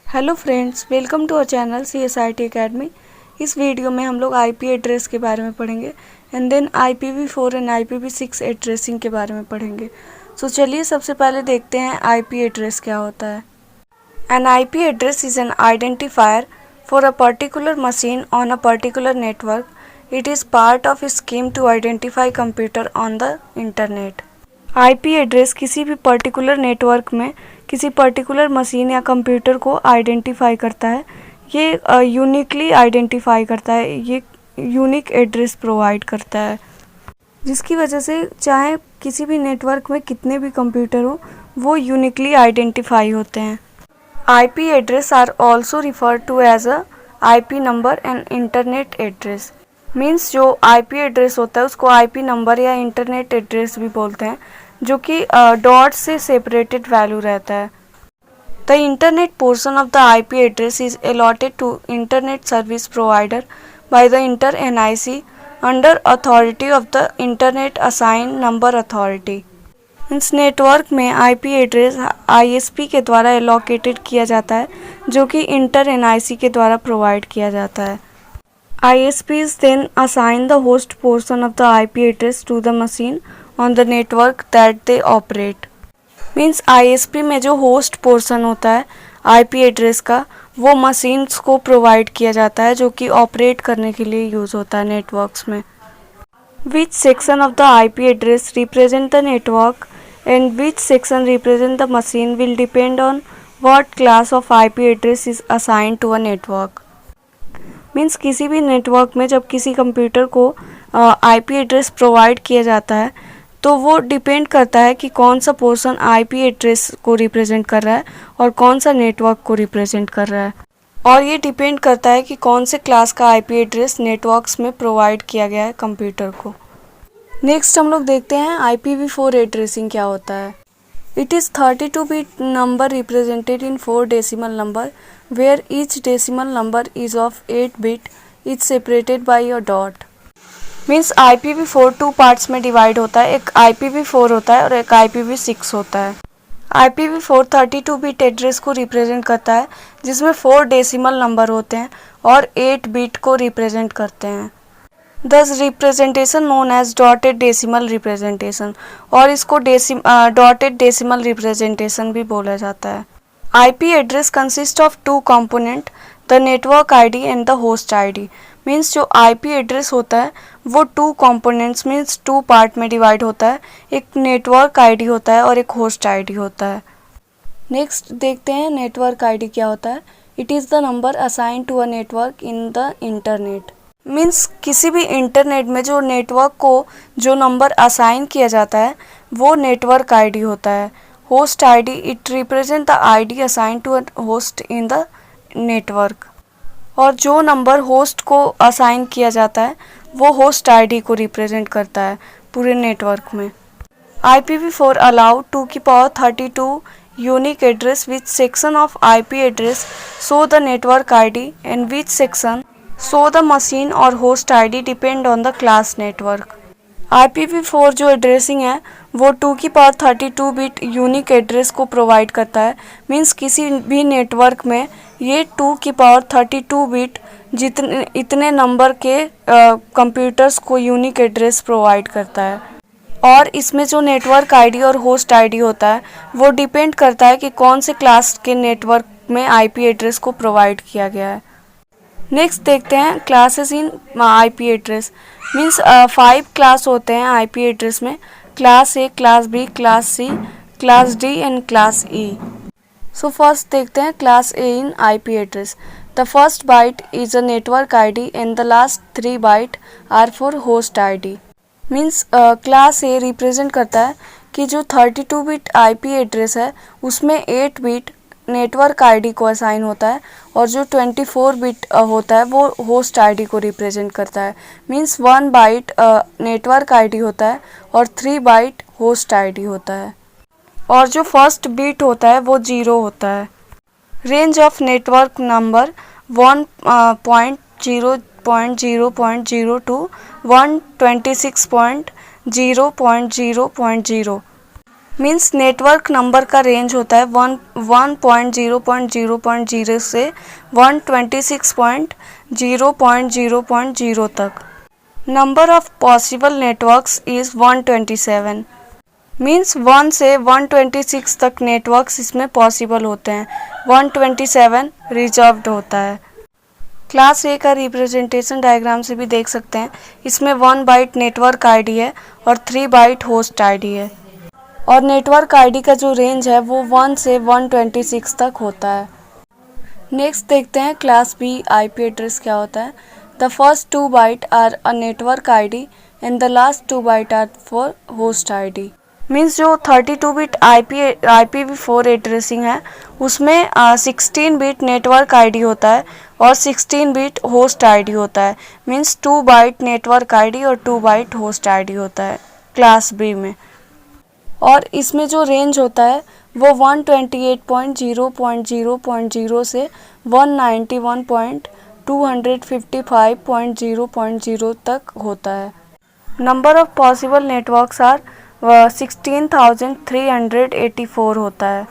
Hello friends, welcome to our channel CSIT Academy. इस वीडियो में हम लोग आईपी एड्रेस के बारे में पढ़ेंगे and then IPv4 and IPv6 addressing के बारे में पढ़ेंगे। सो चलिए सबसे पहले देखते हैं आईपी एड्रेस क्या होता है। An IP address is an identifier for a particular machine on a particular network. It is part of a scheme to identify computer on the internet. IP address किसी भी पर्टिकुलर नेटवर्क में किसी particular machine या computer को identify करता है। ये uniquely identify करता है, ये यूनिक एड्रेस प्रोवाइड करता है, जिसकी वजह से चाहे किसी भी नेटवर्क में कितने भी कंप्यूटर हो वो यूनिकली आइडेंटिफाई होते हैं। IP address are also referred to as a IP number and internet address. Means जो आईपी एड्रेस होता है उसको आईपी नंबर या इंटरनेट एड्रेस भी बोलते हैं, जो कि डॉट से सेपरेटेड वैल्यू रहता है। The internet portion of the IP address is allotted to internet service provider by the inter NIC under authority of the internet assign number authority. Means network में IP address ISP के द्वारा allocated किया जाता है, जो कि inter NIC के द्वारा प्रोवाइड किया जाता है। ISPs then assign the host portion of the IP address to the machine on the network that they operate. Means ISP में जो होस्ट पोर्शन होता है IP एड्रेस का, वो मशीन्स को प्रोवाइड किया जाता है जो कि ऑपरेट करने के लिए यूज़ होता है नेटवर्क्स में। Which section of the IP address represent the network and which section represent the machine will depend on what class of IP address is assigned to a network. Means किसी भी network में जब किसी computer को IP address provide किया जाता है तो वो डिपेंड करता है कि कौन सा पोर्शन आईपी एड्रेस को रिप्रेजेंट कर रहा है और कौन सा नेटवर्क को रिप्रेजेंट कर रहा है, और ये डिपेंड करता है कि कौन से क्लास का आईपी एड्रेस नेटवर्क्स में प्रोवाइड किया गया है कंप्यूटर को। नेक्स्ट हम लोग देखते हैं IPv4 एड्रेसिंग क्या होता है। It is 32-bit number represented in 4 decimal number, where each decimal number is of 8 bit, is separated by a dot. Means IPv4 two parts में डिवाइड होता है, एक IPv4 होता है और एक IPv6 होता है। IPv4 32 बिट एड्रेस को रिप्रेजेंट करता है, जिसमें 4 डेसिमल नंबर होते हैं और 8 बिट को रिप्रेजेंट करते हैं। Thus representation known as dotted decimal representation, और इसको dotted decimal representation भी बोला जाता है। IP address consist of two component, the network ID and the host ID। Means जो IP address होता है वो 2 components मीन्स 2 पार्ट में डिवाइड होता है, एक नेटवर्क ID होता है और एक होस्ट ID होता है। नेक्स्ट देखते हैं नेटवर्क ID क्या होता है। It is the number assign to a network in the internet. Means किसी भी इंटरनेट में जो नेटवर्क को जो नंबर असाइन किया जाता है वो नेटवर्क आईडी होता है। Host ID it represent the ID assign to a host in the network, और जो नंबर होस्ट को असाइन किया जाता है वो होस्ट आईडी को रिप्रेजेंट करता है पूरे नेटवर्क में। IPv4 allow 2^32 unique address which section of IP address show the network ID and which section so the machine और host ID depend on the class network। IPv4 जो addressing है वो 2^32 bit unique address को provide करता है। Means किसी भी network में ये 2^32 बिट इतने नंबर के कंप्यूटर्स को यूनिक एड्रेस प्रोवाइड करता है, और इसमें जो नेटवर्क आईडी और होस्ट आईडी होता है वो डिपेंड करता है कि कौन से क्लास के नेटवर्क में आईपी एड्रेस को प्रोवाइड किया गया है। नेक्स्ट देखते हैं classes in IP address. Means 5 class होते हैं IP एड्रेस में, class A, class B, class C, class D and class E। So first देखते हैं class A in IP address. The first byte is a network ID and the last 3 byte are for host ID। Means class A represent करता है कि जो 32 bit IP address है उसमें 8 bit network ID को assign होता है, और जो 24 बिट होता है वो होस्ट आईडी को रिप्रेजेंट करता है। मीन्स 1 बाइट नेटवर्क आईडी होता है और 3 बाइट होस्ट आईडी होता है, और जो फर्स्ट बिट होता है वो 0 होता है। Range of network number 1.0.0.0 to 126.0.0.0। Means network number का रेंज होता है 1.0.0.0 से 126.0.0.0 तक। Number of possible networks is 127। Means 1 से 126 तक नेटवर्क्स इसमें पॉसिबल होते हैं, 127 रिजर्व्ड होता है। क्लास ए का रिप्रेजेंटेशन डायग्राम से भी देख सकते हैं। इसमें 1 बाइट नेटवर्क आईडी है और 3 बाइट होस्ट आईडी है, और नेटवर्क आईडी का जो रेंज है वो 1 से 126 तक होता है। नेक्स्ट देखते हैं क्लास बी आईपी एड्रेस क्या होता है। The first 2 byte are a network ID and the last 2 byte are for host ID. Means जो 32 बिट IPv4 एड्रेसिंग है उसमें 16 बिट नेटवर्क आईडी होता है और 16 बिट होस्ट आईडी होता है। मीन्स 2 बाइट नेटवर्क आईडी और 2 बाइट होस्ट आईडी होता है क्लास बी में। और इसमें जो रेंज होता है वो 128.0.0.0 से 191.255.0.0 तक होता है। Number of possible networks are 16,384 होता है।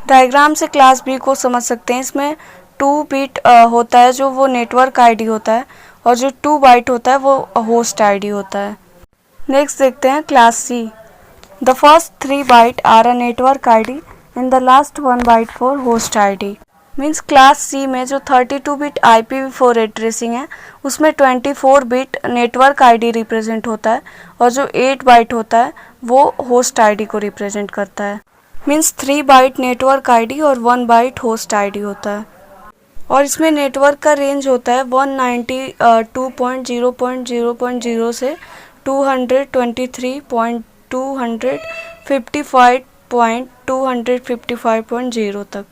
डायग्राम से क्लास बी को समझ सकते हैं। इसमें 2 बिट होता है जो वो नेटवर्क आईडी होता है, और जो 2 बाइट होता है वो होस्ट आईडी होता है। नेक्स्ट देखते हैं class C. The first 3 byte are a network ID and the last 1 byte for host ID. Means class C में जो 32 बिट IPv4 एड्रेसिंग है उसमें 24 बिट नेटवर्क आईडी रिप्रेजेंट होता है, और जो 8 बाइट होता है वो होस्ट आईडी को रिप्रेजेंट करता है। मीन्स 3 बाइट नेटवर्क आईडी और 1 बाइट होस्ट आईडी होता है। और इसमें नेटवर्क का रेंज होता है 192.0.0.0 से 223.255.255.0 तक।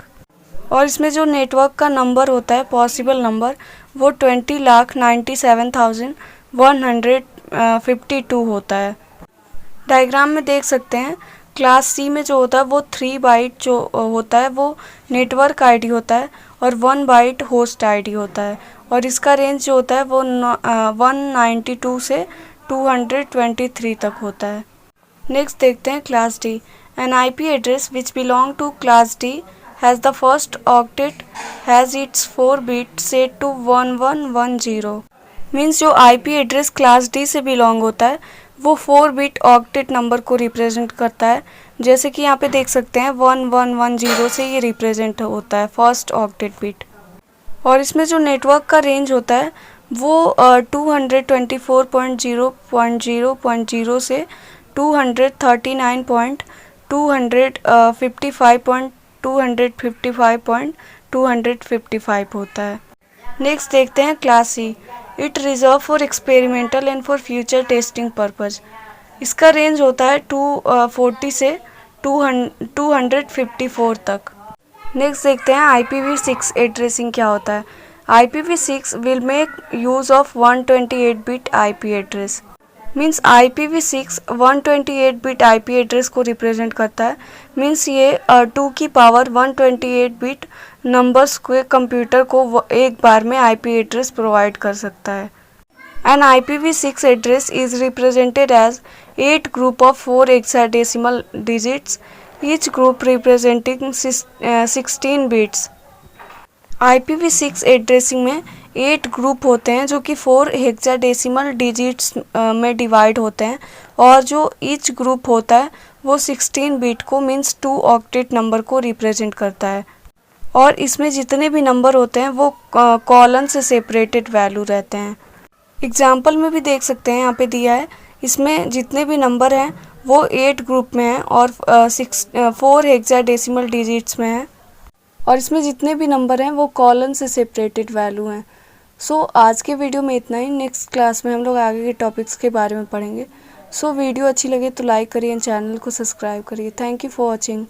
और इसमें जो नेटवर्क का नंबर होता है पॉसिबल नंबर वो 20,97,152 होता है। डायग्राम में देख सकते हैं क्लास सी में जो होता है वो 3 बाइट जो होता है वो नेटवर्क आईडी होता है और 1 बाइट होस्ट आईडी होता है, और इसका रेंज जो होता है वो 192 से 223 तक होता है। नेक्स्ट देखते हैं class D. An IP address which belong to class D has the first octet has its 4 bit set to 1110। Means जो IP एड्रेस क्लास डी से बिलोंग होता है वो 4 बिट ऑक्टेट नंबर को रिप्रेजेंट करता है। जैसे कि यहाँ पे देख सकते हैं 1110 से ये रिप्रेजेंट होता है फर्स्ट ऑक्टेट बिट। और इसमें जो नेटवर्क का रेंज होता है वो 224.0.0.0 से 239.255.255 होता है। नेक्स्ट देखते हैं class C. It reserve for experimental and for future testing purpose. इसका रेंज होता है 240 से 254 तक। नेक्स्ट देखते हैं IPv6 एड्रेसिंग क्या होता है। IPv6 will make use of 128 bit IP address. Means IPv6 128 bit IP address को रिप्रेजेंट करता है। मीन्स ये 2 की पावर 128 बिट नंबर्स के कंप्यूटर को एक बार में IP एड्रेस प्रोवाइड कर सकता है। An IPv6 address is represented as 8 group of 4 hexadecimal digits, each group representing 16 bits. IPv6 addressing में 8 ग्रुप होते हैं जो कि 4 हेक्साडेसिमल डिजिट्स में डिवाइड होते हैं, और जो ईच ग्रुप होता है वो 16 बिट को मीन्स 2 ऑक्टेट नंबर को रिप्रेजेंट करता है। और इसमें जितने भी नंबर होते हैं वो कॉलन से सेपरेटेड वैल्यू रहते हैं। एग्जाम्पल में भी देख सकते हैं यहाँ पे दिया है। इसमें जितने भी नंबर हैं वो 8 ग्रुप में हैं और 4 हेक्साडेसिमल डिजिट्स में हैं, और इसमें जितने भी नंबर हैं वो कॉलन से सेपरेटेड वैल्यू हैं। सो आज के वीडियो में इतना ही। नेक्स्ट क्लास में हम लोग आगे के टॉपिक्स के बारे में पढ़ेंगे। सो वीडियो अच्छी लगे तो लाइक करिए, चैनल को सब्सक्राइब करिए। Thank you for watching.